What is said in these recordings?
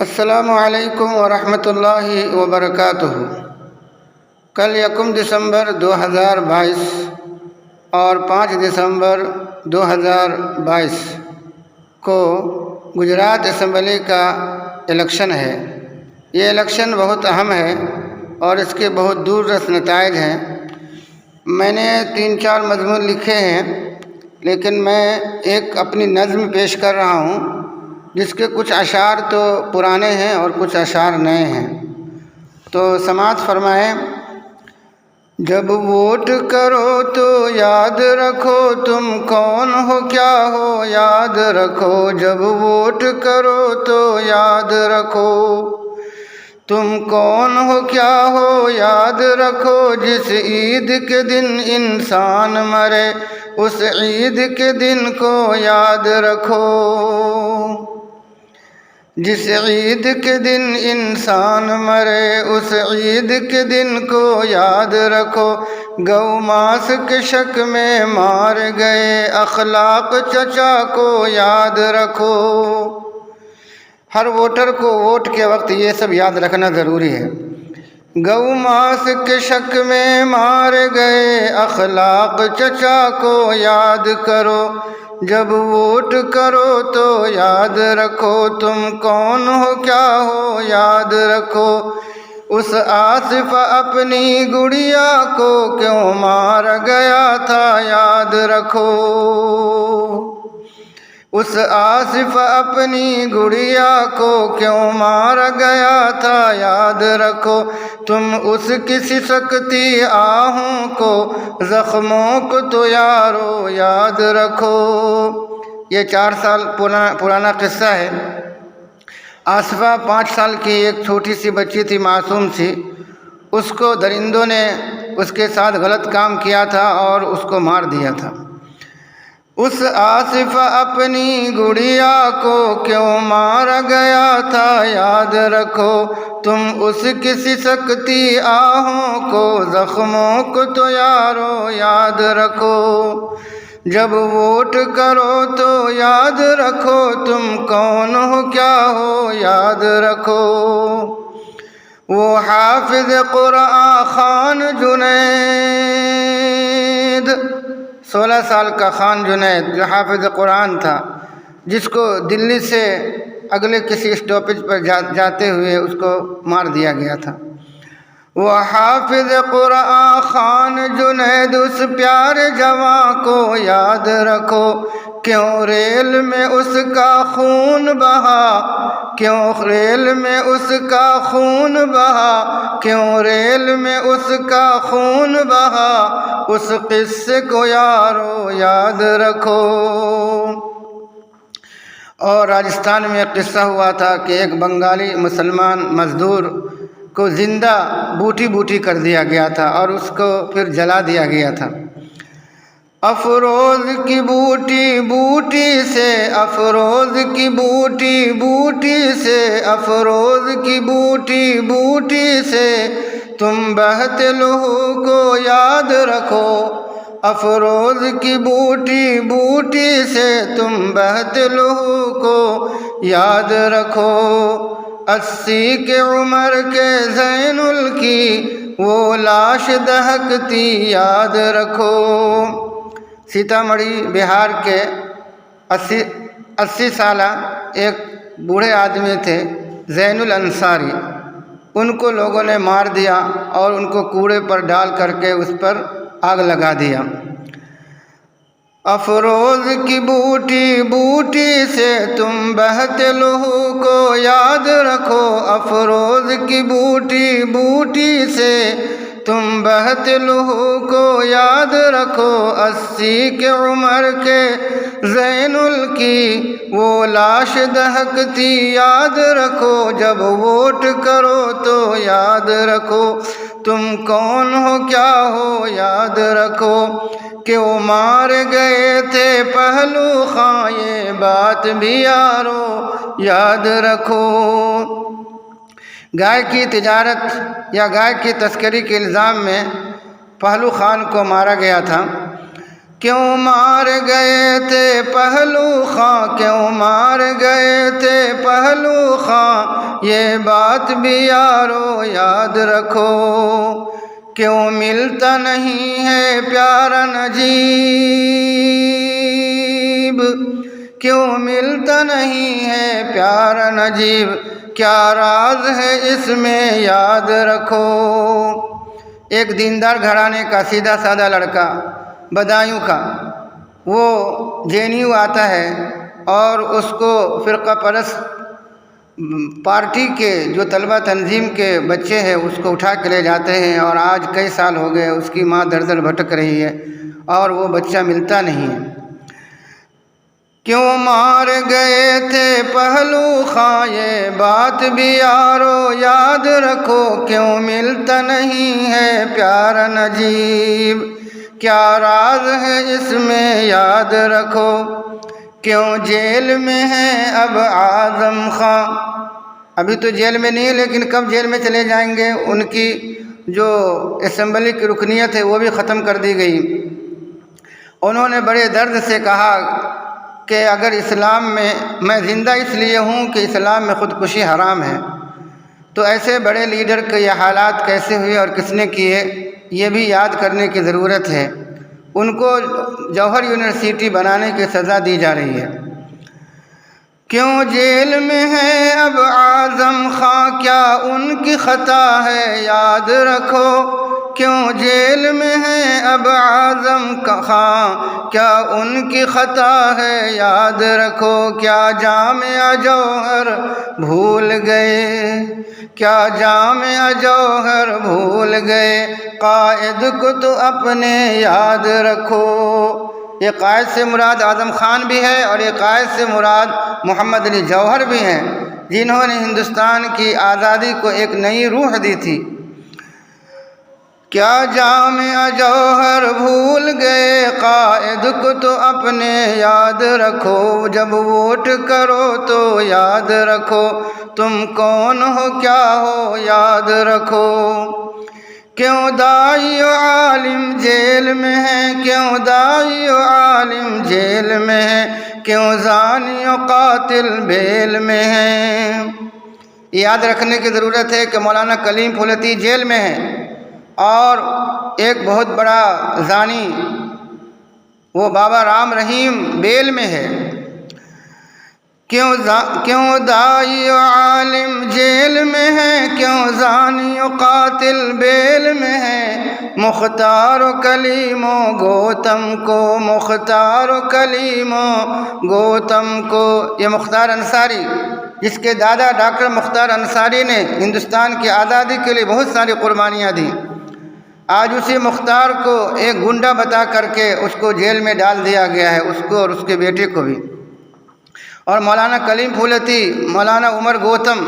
السلام علیکم ورحمۃ اللہ وبرکاتہ۔ کل 1 دسمبر 2022 اور 5 دسمبر 2022 کو گجرات اسمبلی کا الیکشن ہے۔ یہ الیکشن بہت اہم ہے اور اس کے بہت دور رس نتائج ہیں۔ میں نے 3-4 مضمون لکھے ہیں، لیکن میں ایک اپنی نظم پیش کر رہا ہوں جس کے کچھ اشعار تو پرانے ہیں اور کچھ اشعار نئے ہیں، تو سماعت فرمائیں۔ جب ووٹ کرو تو یاد رکھو تم کون ہو کیا ہو، یاد رکھو جب ووٹ کرو تو یاد رکھو تم کون ہو کیا ہو، یاد رکھو جس عید کے دن انسان مرے اس عید کے دن کو یاد رکھو، جس عید کے دن انسان مرے اس عید کے دن کو یاد رکھو، گو ماس کے شک میں مار گئے اخلاق چچا کو یاد رکھو۔ ہر ووٹر کو ووٹ کے وقت یہ سب یاد رکھنا ضروری ہے۔ گو ماس کے شک میں مار گئے اخلاق چچا کو یاد کرو، جب ووٹ کرو تو یاد رکھو تم کون ہو کیا ہو، یاد رکھو اس آصف اپنی گڑیا کو کیوں مارا گیا تھا، یاد رکھو اس آصف اپنی گڑیا کو کیوں مارا گیا تھا، یاد رکھو تم اس کی سسکتی آہوں کو زخموں کو تو یارو یاد رکھو۔ یہ 4 سال پرانا قصہ ہے۔ آصفہ 5 سال کی ایک چھوٹی سی بچی تھی، معصوم تھی۔ اس کو درندوں نے اس کے ساتھ غلط کام کیا تھا اور اس کو مار دیا تھا۔ اس آصف اپنی گڑیا کو کیوں مارا گیا تھا، یاد رکھو تم اس کی سسکتی آہوں کو زخموں کو تو یارو یاد رکھو، جب ووٹ کرو تو یاد رکھو تم کون ہو کیا ہو، یاد رکھو وہ حافظ قرآن خان جنید، 16 سال کا خان جنید جو حافظ قرآن تھا، جس کو دلی سے اگلے کسی اسٹاپیج پر جاتے ہوئے اس کو مار دیا گیا تھا۔ وہ حافظ قرآن خان جنید اس پیارے جوان کو یاد رکھو، کیوں ریل میں اس کا خون بہا، کیوں ریل میں اس کا خون بہا، کیوں ریل میں اس کا خون بہا، اس قصے کو یارو یاد رکھو۔ اور راجستھان میں ایک قصہ ہوا تھا کہ ایک بنگالی مسلمان مزدور کو زندہ بوٹی بوٹی کر دیا گیا تھا اور اس کو پھر جلا دیا گیا تھا۔ افروز کی بوٹی بوٹی سے، افروز کی بوٹی بوٹی سے، افروز کی بوٹی بوٹی سے تم بہتے لہو کو یاد رکھو، افروز کی بوٹی بوٹی سے تم بہتے لہو کو یاد رکھو، 80 کے عمر کے زینل کی وہ لاش دہکتی یاد رکھو۔ سیتامڑھی بہار کے 80 سالہ ایک بوڑھے آدمی تھے، زین الانصاری، ان کو لوگوں نے مار دیا اور ان کو کوڑے پر ڈال کر کے اس پر آگ لگا دیا۔ افروز کی بوٹی بوٹی سے تم بہتے لہو کو یاد رکھو، افروز کی بوٹی بوٹی سے تم بہتے لہو کو یاد رکھو، 80 کے عمر کے زینل کی وہ لاش دہکتی یاد رکھو، جب ووٹ کرو تو یاد رکھو تم کون ہو کیا ہو، یاد رکھو کہ وہ مار گئے تھے پہلو خاں، یہ بات بھی یارو یاد رکھو۔ گائے کی تجارت یا گائے کی تسکری کے الزام میں پہلو خان کو مارا گیا تھا۔ کیوں مار گئے تھے پہلو خاں، کیوں مار گئے تھے پہلو خاں، یہ بات بھی یارو یاد رکھو، کیوں ملتا نہیں ہے پیارا نجیب، کیوں ملتا نہیں ہے پیارا نجیب، کیا راز ہے اس میں یاد رکھو۔ ایک دیندار گھرانے کا سیدھا سادہ لڑکا، بدایوں کا، وہ JNU آتا ہے اور اس کو فرقہ پرست پارٹی کے جو طلبہ تنظیم کے بچے ہیں اس کو اٹھا کے لے جاتے ہیں، اور آج کئی سال ہو گئے اس کی ماں در در بھٹک رہی ہے اور وہ بچہ ملتا نہیں ہے۔ کیوں مار گئے تھے پہلو خاں یہ بات بھی یارو یاد رکھو، کیوں ملتا نہیں ہے پیارا نجیب، کیا راز ہے اس میں یاد رکھو، کیوں جیل میں ہے اب اعظم خاں۔ ابھی تو جیل میں نہیں ہے لیکن کب جیل میں چلے جائیں گے، ان کی جو اسمبلی کی رکنیت ہے وہ بھی ختم کر دی گئی۔ انہوں نے بڑے درد سے کہا کہ اگر اسلام میں زندہ اس لیے ہوں کہ اسلام میں خودکشی حرام ہے، تو ایسے بڑے لیڈر کے یہ حالات کیسے ہوئے اور کس نے کیے، یہ بھی یاد کرنے کی ضرورت ہے۔ ان کو جوہر یونیورسٹی بنانے کی سزا دی جا رہی ہے۔ کیوں جیل میں ہے اب اعظم خاں، کیا ان کی خطا ہے یاد رکھو، کیوں جیل میں ہے اب اعظم خاں، کیا ان کی خطا ہے یاد رکھو، کیا جامعہ جوہر بھول گئے، کیا جامعہ جوہر بھول گئے، قائد کو تو اپنے یاد رکھو۔ یہ قائد سے مراد اعظم خان بھی ہے اور یہ قائد سے مراد محمد علی جوہر بھی ہیں، جنہوں نے ہندوستان کی آزادی کو ایک نئی روح دی تھی۔ کیا جامعہ جوہر بھول گئے، قائد کو تو اپنے یاد رکھو، جب ووٹ کرو تو یاد رکھو، تم کون ہو کیا ہو یاد رکھو، کیوں داعی و عالم جیل میں ہے، کیوں داعی و عالم جیل میں ہے، کیوں زانی و قاتل بیل میں ہے۔ یاد رکھنے کی ضرورت ہے کہ مولانا کلیم پھولتی جیل میں ہیں اور ایک بہت بڑا زانی وہ بابا رام رحیم بیل میں ہے۔ کیوں داعی و عالم جیل میں ہے، کیوں زانی و قاتل بیل میں ہے، مختار و کلیم و گوتم کو، مختار و کلیم و گوتم کو۔ یہ مختار انصاری، جس کے دادا ڈاکٹر مختار انصاری نے ہندوستان کی آزادی کے لیے بہت ساری قربانیاں دیں، آج اسی مختار کو ایک گنڈا بتا کر کے اس کو جیل میں ڈال دیا گیا ہے، اس کو اور اس کے بیٹے کو بھی۔ اور مولانا کلیم پھولتی، مولانا عمر گوتم،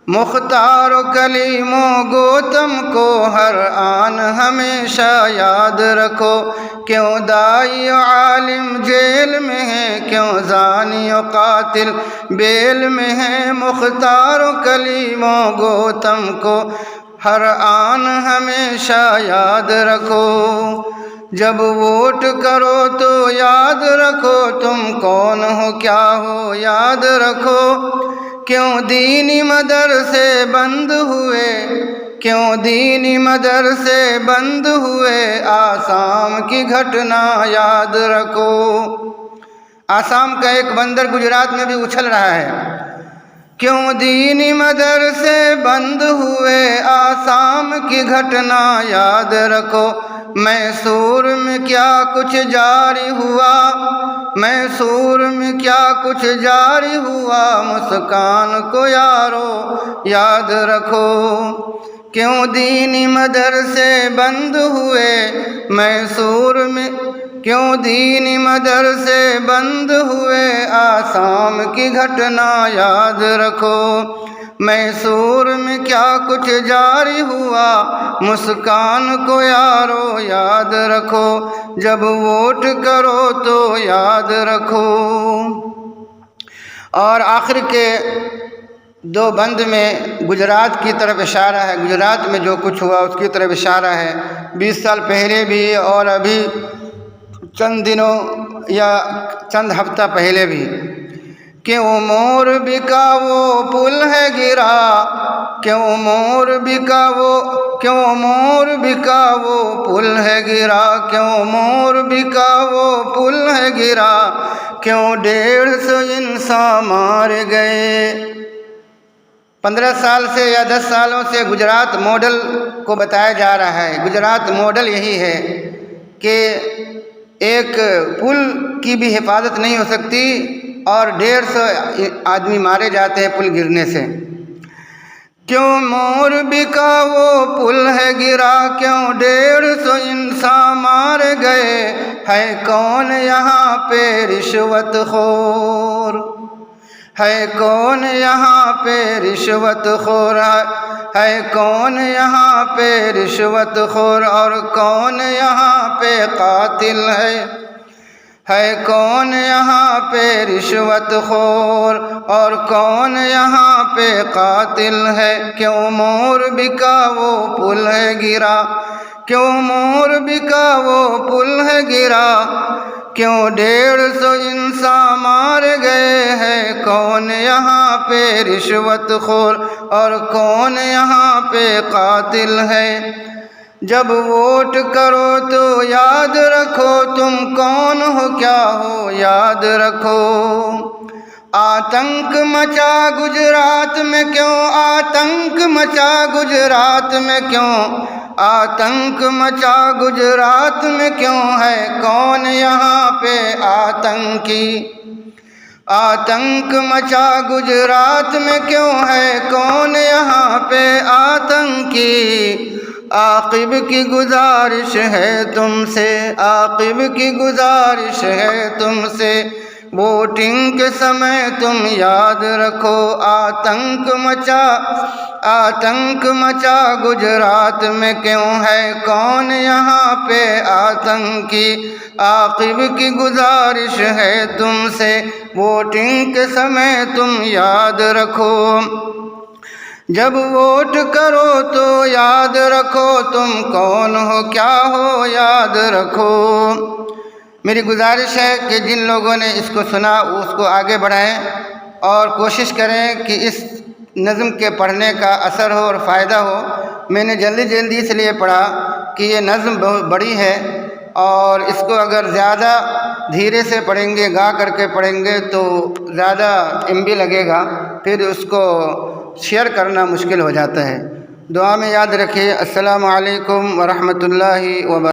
مختار و کلیم و گوتم کو ہر آن ہمیشہ یاد رکھو، کیوں داعی و عالم جیل میں ہے، کیوں زانی و قاتل بیل میں ہے، مختار و کلیم و گوتم کو ہر آن ہمیشہ یاد رکھو، جب ووٹ کرو تو یاد رکھو، تم کون ہو کیا ہو یاد رکھو، کیوں دینی مدرسے بند ہوئے، کیوں دینی مدرسے بند ہوئے، آسام کی گھٹنا یاد رکھو۔ آسام کا ایک بندر گجرات میں بھی اچھل رہا ہے۔ کیوں دینی مدرسے بند ہوئے، آسام کی گھٹنا یاد رکھو، میسور میں کیا کچھ جاری ہوا، میسور میں کیا کچھ جاری ہوا، مسکان کو یارو یاد رکھو، کیوں دینی مدرسے بند ہوئے، میسور میں کیوں دینی مدرسے بند ہوئے، آسام کی گھٹنا یاد رکھو، میسور میں کیا کچھ جاری ہوا، مسکان کو یارو یاد رکھو، جب ووٹ کرو تو یاد رکھو۔ اور آخر کے دو بند میں گجرات کی طرف اشارہ ہے، گجرات میں جو کچھ ہوا اس کی طرف اشارہ ہے، 20 سال پہلے بھی اور ابھی چند دنوں یا چند ہفتہ پہلے بھی، کہ وہ مور بکا وہ پل ہے گرا کیوں مور بکا وہ پل ہے گرا کیوں مور بکا وہ پل ہے گرا کیوں 150 انسان مارے گئے۔ 15 سال سے یا 10 سالوں سے گجرات ماڈل کو بتایا جا رہا ہے۔ گجرات ماڈل یہی ہے کہ ایک پل کی بھی حفاظت نہیں ہو سکتی اور 150 آدمی مارے جاتے ہیں پل گرنے سے۔ کیوں مور بکا وہ پل ہے گرا کیوں 150 انسان مارے گئے، ہے کون یہاں پہ رشوت خور، ہے کون یہاں پہ رشوت خور، ہے کون یہاں پہ رشوت خور، اور کون یہاں پہ قاتل ہے کون یہاں پہ رشوت خور، اور کون یہاں پہ قاتل ہے۔ کیوں مور بکا وہ پل ہے گرا کیوں مور بکا وہ پل ہے گرا کیوں 150 انسان مارے گئے، ہے کون یہاں پہ رشوت خور، اور کون یہاں پہ قاتل ہے۔ جب ووٹ کرو تو یاد رکھو تم کون ہو کیا ہو، یاد رکھو۔ آتنک مچا گجرات میں کیوں، آتنک مچا گجرات میں کیوں، آتنک مچا گجرات میں کیوں، ہے کون یہاں پہ آتنکی، آتنک مچا گجرات میں کیوں، ہے کون یہاں پہ آتنکی۔ عاقب کی گزارش ہے تم سے، عاقب کی گزارش ہے تم سے، ووٹنگ کے سمے تم یاد رکھو۔ آتنک مچا گجرات میں کیوں، ہے کون یہاں پہ آتنکی۔ عاقب کی گزارش ہے تم سے، ووٹنگ کے سمے تم یاد رکھو۔ جب ووٹ کرو تو یاد رکھو تم کون ہو کیا ہو، یاد رکھو۔ میری گزارش ہے کہ جن لوگوں نے اس کو سنا اس کو آگے بڑھائیں اور کوشش کریں کہ اس نظم کے پڑھنے کا اثر ہو اور فائدہ ہو۔ میں نے جلدی اس لیے پڑھا کہ یہ نظم بہت بڑی ہے اور اس کو اگر زیادہ دھیرے سے پڑھیں گے، گا کر کے پڑھیں گے تو زیادہ MB لگے گا، پھر اس کو شیئر کرنا مشکل ہو جاتا ہے۔ دعا میں یاد رکھیے۔ السلام علیکم ورحمۃ اللہ وبرکاتہ۔